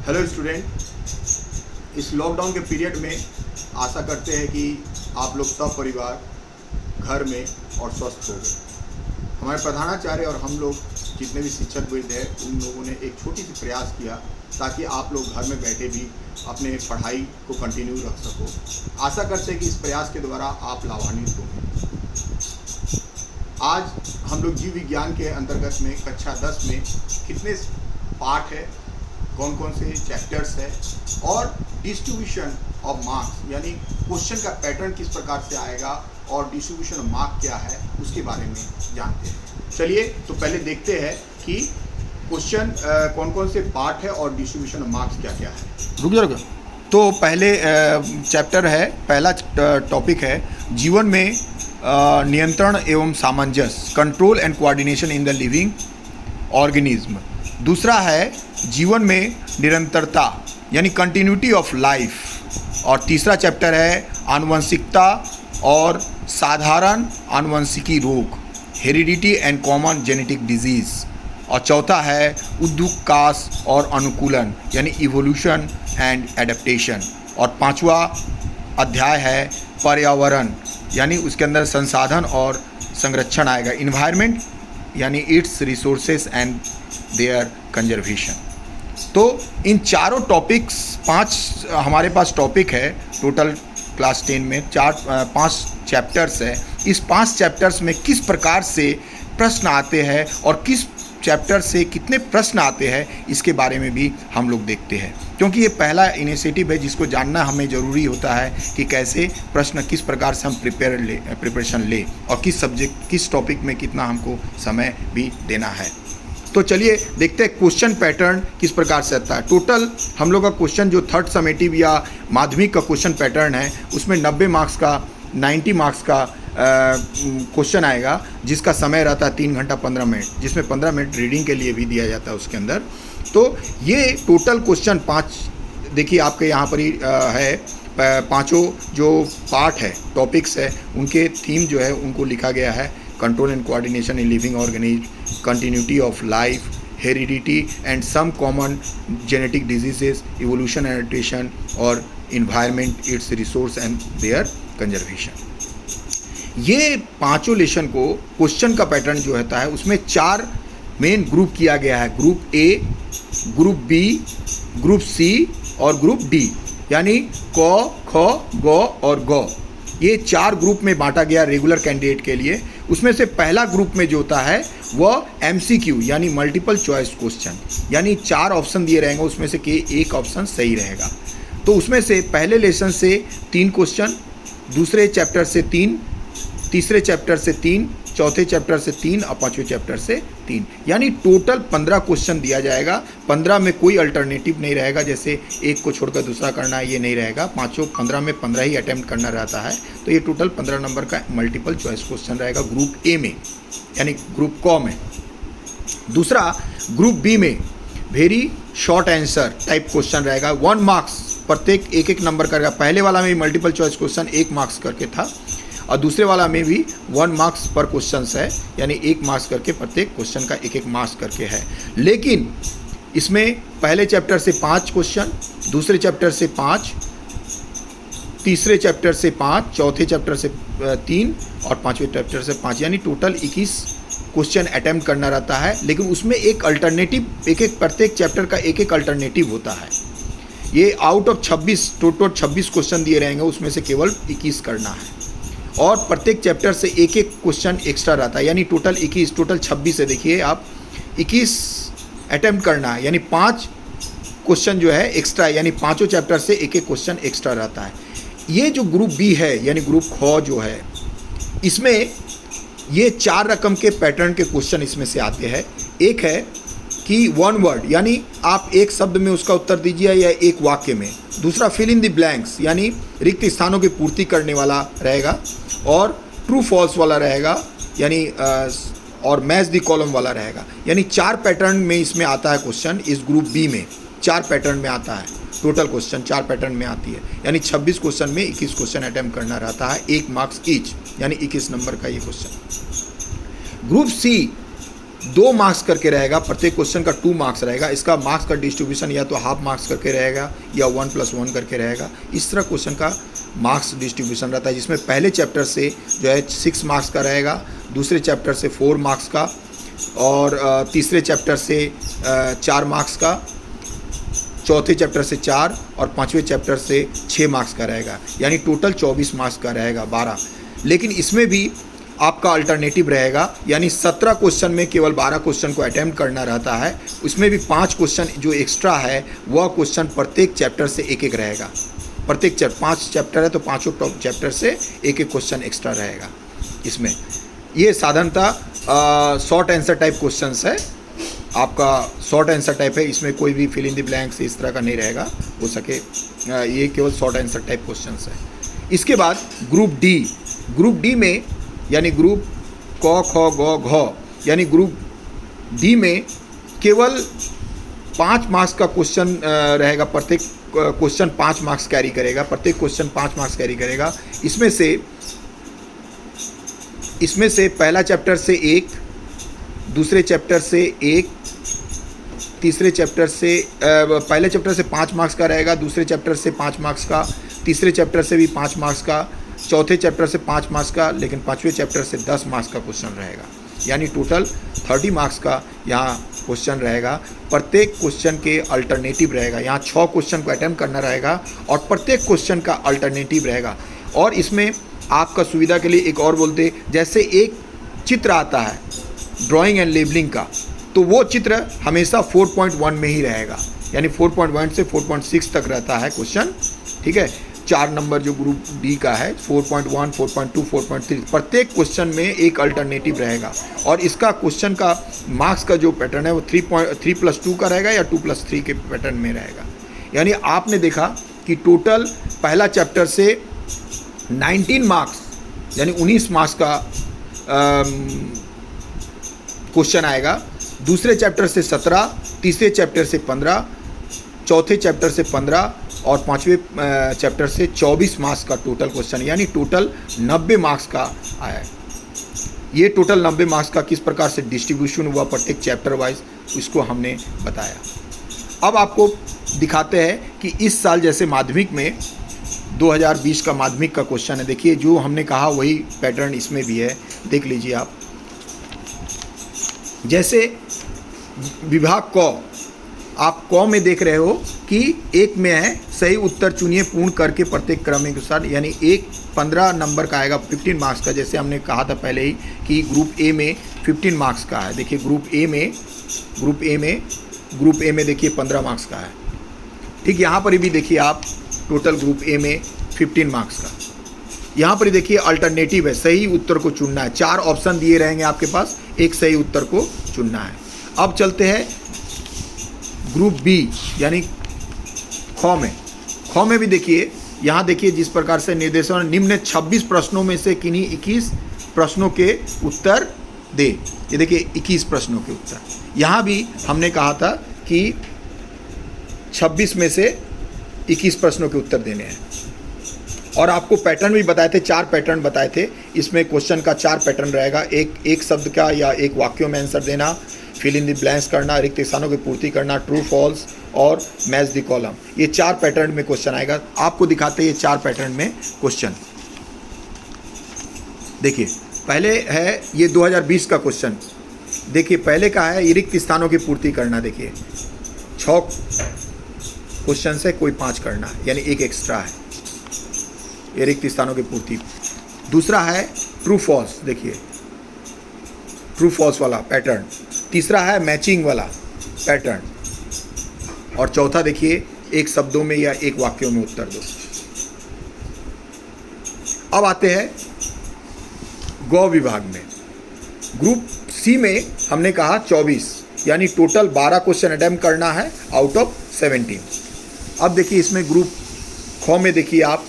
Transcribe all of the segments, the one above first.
Hello student, इस lockdown के period में आशा करते हैं कि आप लोग सब परिवार घर में और स्वस्थ हो गए। हमारे प्रधानाचार्य और हम लोग जितने भी शिक्षक वृंद हैं उन लोगों ने एक छोटी सी प्रयास किया ताकि आप लोग घर में बैठे भी अपने पढ़ाई को कंटिन्यू रख सको। आशा करते हैं कि इस प्रयास के द्वारा आप लाभान्वित होंगे। आज हम लोग जीव विज्ञान के अंतर्गत में कक्षा 10 में कितने पाठ है, कौन कौन से चैप्टर्स है और डिस्ट्रीब्यूशन ऑफ मार्क्स यानी क्वेश्चन का पैटर्न किस प्रकार से आएगा और डिस्ट्रीब्यूशन ऑफ मार्क क्या है उसके बारे में जानते हैं। चलिए तो पहले देखते हैं कि क्वेश्चन कौन कौन से पार्ट है और डिस्ट्रीब्यूशन ऑफ मार्क्स क्या क्या है। रुक जाओ। तो पहले चैप्टर है, पहला टॉपिक है जीवन में नियंत्रण एवं सामंजस्य, control and coordination in the living organism. दूसरा है जीवन में निरंतरता यानी कंटिन्यूटी ऑफ लाइफ। और तीसरा चैप्टर है आनुवंशिकता और साधारण आनुवंशिकी रोग, heredity and common genetic disease. और चौथा है उद्युक्कास और अनुकूलन यानी इवोल्यूशन एंड एडेप्टेशन। और पांचवा अध्याय है पर्यावरण यानी उसके अंदर संसाधन और संरक्षण आएगा, इन्वायरमेंट यानी its resources and their conservation. तो इन चारों टॉपिक्स, 5 हमारे पास टॉपिक है टोटल क्लास 10 में, 5 चैप्टर्स है। इस 5 चैप्टर्स में किस प्रकार से प्रश्न आते हैं और किस चैप्टर से कितने प्रश्न आते हैं इसके बारे में भी हम लोग देखते हैं, क्योंकि ये पहला इनिशिएटिव है जिसको जानना हमें ज़रूरी होता है कि कैसे प्रश्न किस प्रकार से हम प्रिपरेशन ले और किस सब्जेक्ट किस टॉपिक में कितना हमको समय भी देना है। तो चलिए देखते हैं क्वेश्चन पैटर्न किस प्रकार से आता है। टोटल हम लोग का क्वेश्चन जो थर्ड समेटिव या माध्यमिक का क्वेश्चन पैटर्न है उसमें 90 मार्क्स का 90 मार्क्स का क्वेश्चन आएगा, जिसका समय रहता है 3 घंटा 15 मिनट, जिसमें 15 मिनट रीडिंग के लिए भी दिया जाता है उसके अंदर। तो ये टोटल क्वेश्चन 5 देखिए आपके यहाँ पर ही है। 5 जो पार्ट है, टॉपिक्स है, उनके थीम जो है उनको लिखा गया है control and coordination in living organism, continuity of life, heredity and some common genetic diseases, evolution and adaptation और environment its resource and their conservation. ये 5 लेसन को क्वेश्चन का पैटर्न जो होता है उसमें 4 मेन ग्रुप किया गया है, group A, group B, group C और ग्रुप डी, यानी क, ख, ग और ग। ये 4 ग्रुप में बांटा गया रेगुलर कैंडिडेट के लिए। उसमें से पहला ग्रुप में जो होता है वह MCQ यानी मल्टीपल चॉइस क्वेश्चन, यानी 4 ऑप्शन दिए रहेंगे, उसमें से एक ऑप्शन सही रहेगा। तो उसमें से पहले लेसन से 3 क्वेश्चन, दूसरे चैप्टर से 3, तीसरे चैप्टर से 3, चौथे चैप्टर से 3 और 5वें चैप्टर से 3, यानी टोटल 15 क्वेश्चन दिया जाएगा। 15 में कोई अल्टरनेटिव नहीं रहेगा, जैसे एक को छोड़कर दूसरा करना है ये नहीं रहेगा। 15 में 15 ही अटैम्प्ट करना रहता है। तो ये टोटल 15 नंबर का मल्टीपल चॉइस क्वेश्चन रहेगा ग्रुप ए में, यानी ग्रुप क में। दूसरा ग्रुप बी में very short answer type question रहेगा, 1 मार्क्स प्रत्येक, एक नंबर करेगा। पहले वाला में मल्टीपल चॉइस क्वेश्चन 1 मार्क्स करके था और दूसरे वाला में भी 1 मार्क्स पर क्वेश्चन है, यानी 1 मार्क्स करके प्रत्येक क्वेश्चन का 1 मार्क्स करके है। लेकिन इसमें पहले चैप्टर से 5 क्वेश्चन, दूसरे चैप्टर से 5, तीसरे चैप्टर से 5, चौथे चैप्टर से 3 और 5वें चैप्टर से 5, यानी टोटल 21 क्वेश्चन अटैम्प्ट करना रहता है। लेकिन उसमें एक अल्टरनेटिव, प्रत्येक चैप्टर का एक अल्टरनेटिव होता है। ये आउट ऑफ 26 टोटल 26 क्वेश्चन दिए रहेंगे, उसमें से केवल 21 करना है और प्रत्येक चैप्टर से एक क्वेश्चन एक्स्ट्रा रहता है, यानी टोटल 21, टोटल 26 है। देखिए आप 21 अटैम्प्ट करना है, यानी 5 क्वेश्चन जो है एक्स्ट्रा, यानी 5 चैप्टर से एक क्वेश्चन एक्स्ट्रा रहता है। ये जो ग्रुप बी है यानी ग्रुप ख जो है, इसमें ये 4 रकम के पैटर्न के क्वेश्चन इसमें से आते हैं। एक है कि 1 वर्ड यानी आप एक शब्द में उसका उत्तर दीजिए या एक वाक्य में। दूसरा फिल इन द ब्लैंक्स यानी रिक्त स्थानों की पूर्ति करने वाला रहेगा और ट्रू फॉल्स वाला रहेगा, यानी और मैच द कॉलम वाला रहेगा। यानी 4 पैटर्न में इसमें आता है क्वेश्चन, इस ग्रुप बी में 4 पैटर्न में आता है। टोटल क्वेश्चन 4 पैटर्न में आती है, यानी 26 क्वेश्चन में 21 क्वेश्चन अटैम्प्ट करना रहता है, 1 मार्क्स ईच, यानी 21 नंबर का ये क्वेश्चन। ग्रुप सी 2 मार्क्स करके रहेगा, प्रत्येक क्वेश्चन का 2 मार्क्स रहेगा। इसका मार्क्स का डिस्ट्रीब्यूशन या तो हाफ मार्क्स करके रहेगा या 1+1 करके रहेगा। इस तरह क्वेश्चन का मार्क्स डिस्ट्रीब्यूशन रहता है, जिसमें पहले चैप्टर से जो है 6 मार्क्स का रहेगा, दूसरे चैप्टर से 4 मार्क्स का, और तीसरे चैप्टर से 4 मार्क्स का, चौथे चैप्टर से 4 और पाँचवें चैप्टर से 6 मार्क्स का रहेगा। यानी टोटल 24 मार्क्स का रहेगा, 12। लेकिन इसमें भी आपका अल्टरनेटिव रहेगा, यानी 17 क्वेश्चन में केवल 12 क्वेश्चन को अटैम्प्ट करना रहता है। उसमें भी 5 क्वेश्चन जो एक्स्ट्रा है वह क्वेश्चन प्रत्येक चैप्टर से एक एक रहेगा। प्रत्येक 5 चैप्टर है तो पाँचों चैप्टर से एक एक क्वेश्चन एक्स्ट्रा रहेगा इसमें। ये साधारणतः शॉर्ट आंसर टाइप क्वेश्चंस है, आपका शॉर्ट आंसर टाइप है, इसमें कोई भी फिल इन द ब्लैंक्स इस तरह का नहीं रहेगा, हो सके ये केवल शॉर्ट आंसर टाइप क्वेश्चंस है। इसके बाद ग्रुप डी में यानी ग्रुप क ख ग घ यानी ग्रुप डी में केवल 5 मार्क्स का क्वेश्चन रहेगा। प्रत्येक क्वेश्चन 5 मार्क्स कैरी करेगा, प्रत्येक क्वेश्चन 5 मार्क्स कैरी करेगा। इसमें से पहला चैप्टर से 1, दूसरे चैप्टर से 1, तीसरे चैप्टर से पहले चैप्टर से 5 मार्क्स का रहेगा, दूसरे चैप्टर से 5 मार्क्स का, तीसरे चैप्टर से भी 5 मार्क्स का, चौथे चैप्टर से 5 मार्क्स का, लेकिन पाँचवें चैप्टर से 10 मार्क्स का क्वेश्चन रहेगा। यानी टोटल 30 मार्क्स का यहाँ क्वेश्चन रहेगा। प्रत्येक क्वेश्चन के अल्टरनेटिव रहेगा। यहाँ 6 क्वेश्चन को अटैम्प्ट करना रहेगा और प्रत्येक क्वेश्चन का अल्टरनेटिव रहेगा। और इसमें आपका सुविधा के लिए एक और बोलते, जैसे एक चित्र आता है ड्राइंग एंड लेबलिंग का, तो वो चित्र हमेशा 4.1 में ही रहेगा, यानी 4.1 से 4.6 तक रहता है क्वेश्चन, ठीक है। 4 नंबर जो ग्रुप डी का है 4.1, 4.2, 4.3, प्रत्येक क्वेश्चन में एक अल्टरनेटिव रहेगा। और इसका क्वेश्चन का मार्क्स का जो पैटर्न है वो 3+2 का रहेगा या 2+3 के पैटर्न में रहेगा। यानी आपने देखा कि टोटल पहला चैप्टर से 19 मार्क्स यानी 19 मार्क्स का क्वेश्चन आएगा, दूसरे चैप्टर से 17, तीसरे चैप्टर से 15, चौथे चैप्टर से 15 और पाँचवें चैप्टर से 24 मार्क्स का टोटल क्वेश्चन, यानी टोटल 90 मार्क्स का आया है। ये टोटल 90 मार्क्स का किस प्रकार से डिस्ट्रीब्यूशन हुआ प्रत्येक चैप्टर वाइज, उसको हमने बताया। अब आपको दिखाते हैं कि इस साल जैसे माध्यमिक में 2020 का माध्यमिक का क्वेश्चन है। देखिए जो हमने कहा वही पैटर्न इसमें भी है, देख लीजिए आप। जैसे विभाग क, आप क में देख रहे हो कि 1 में है सही उत्तर चुनिए पूर्ण करके प्रत्येक क्रम के अनुसार, यानी 15 नंबर का आएगा 15 मार्क्स का। जैसे हमने कहा था पहले ही कि ग्रुप ए में 15 मार्क्स का है। देखिए ग्रुप ए में देखिए 15 मार्क्स का है, ठीक। यहाँ पर भी देखिए आप टोटल ग्रुप ए में 15 मार्क्स का। यहाँ पर देखिए अल्टरनेटिव है, सही उत्तर को चुनना है। 4 ऑप्शन दिए रहेंगे आपके पास, एक सही उत्तर को चुनना है। अब चलते हैं ग्रुप बी यानी ख में भी देखिए, यहाँ देखिए जिस प्रकार से निर्देशन निम्न 26 प्रश्नों में से किन्हीं 21 प्रश्नों के उत्तर दे। ये देखिए 21 प्रश्नों के उत्तर, यहाँ भी हमने कहा था कि 26 में से 21 प्रश्नों के उत्तर देने हैं। और आपको पैटर्न भी बताए थे, 4 पैटर्न बताए थे। इसमें क्वेश्चन का 4 पैटर्न रहेगा, एक शब्द का या एक वाक्यों में आंसर देना, फिल इन द ब्लैंक्स करना, रिक्त स्थानों की पूर्ति करना, ट्रू फॉल्स और मैच द कॉलम। ये 4 पैटर्न में क्वेश्चन आएगा। आपको दिखाते हैं ये 4 पैटर्न में क्वेश्चन। देखिए पहले है ये 2020 का क्वेश्चन। देखिए पहले का है रिक्त स्थानों की पूर्ति करना। देखिए 6 क्वेश्चन है, कोई 5 करना है, यानी एक एक्स्ट्रा है, ये रिक्त स्थानों की पूर्ति। दूसरा है ट्रू फॉल्स, देखिए ट्रू फॉल्स वाला पैटर्न। तीसरा है मैचिंग वाला पैटर्न। और चौथा देखिए एक शब्दों में या एक वाक्यों में उत्तर दो। अब आते हैं गौ विभाग में। ग्रुप सी में हमने कहा 24, यानी टोटल 12 क्वेश्चन अटेम्प्ट करना है आउट ऑफ 17। अब देखिए इसमें ग्रुप ख में देखिए आप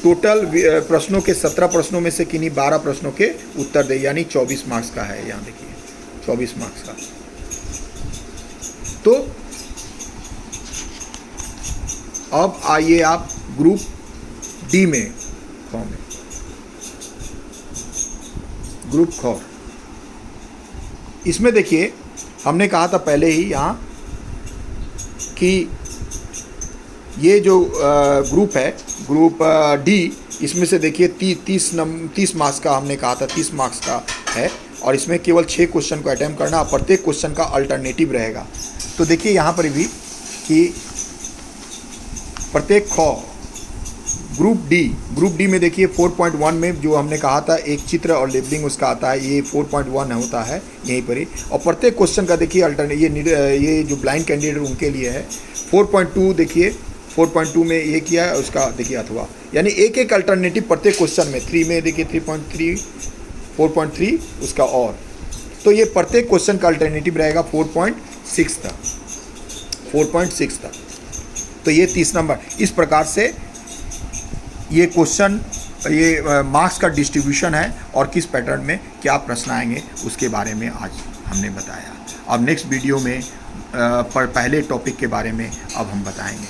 टोटल प्रश्नों के 17 प्रश्नों में से किन्हीं 12 प्रश्नों के उत्तर दे, यानी 24 मार्क्स का है। यहाँ देखिए 24 मार्क्स का। तो अब आइए आप ग्रुप डी में, ग्रुप ख। इसमें देखिए हमने कहा था पहले ही यहाँ कि ये जो ग्रुप है, ग्रुप डी, इसमें से देखिए 30 मार्क्स का हमने कहा था, 30 मार्क्स का है और इसमें केवल 6 क्वेश्चन को अटैम्प्ट करना और प्रत्येक क्वेश्चन का अल्टरनेटिव रहेगा। तो देखिए यहाँ पर भी कि प्रत्येक ग्रुप डी में देखिए 4.1 में जो हमने कहा था एक चित्र और लेबलिंग उसका आता है, ये 4.1 होता है यहीं पर ही। और प्रत्येक क्वेश्चन का देखिए ये जो ब्लाइंड कैंडिडेट उनके लिए है। 4.2 देखिए 4.2 में ये किया है उसका देखिए अथवा, यानी एक अल्टरनेटिव प्रत्येक क्वेश्चन में। 3 में देखिए 3.3, 4.3 उसका और, तो ये प्रत्येक क्वेश्चन का अल्टरनेटिव रहेगा 4.6 तक। तो ये 30 नंबर। इस प्रकार से ये क्वेश्चन, ये मार्क्स का डिस्ट्रीब्यूशन है और किस पैटर्न में क्या प्रश्न आएंगे उसके बारे में आज हमने बताया। अब नेक्स्ट वीडियो में पर पहले टॉपिक के बारे में अब हम बताएंगे।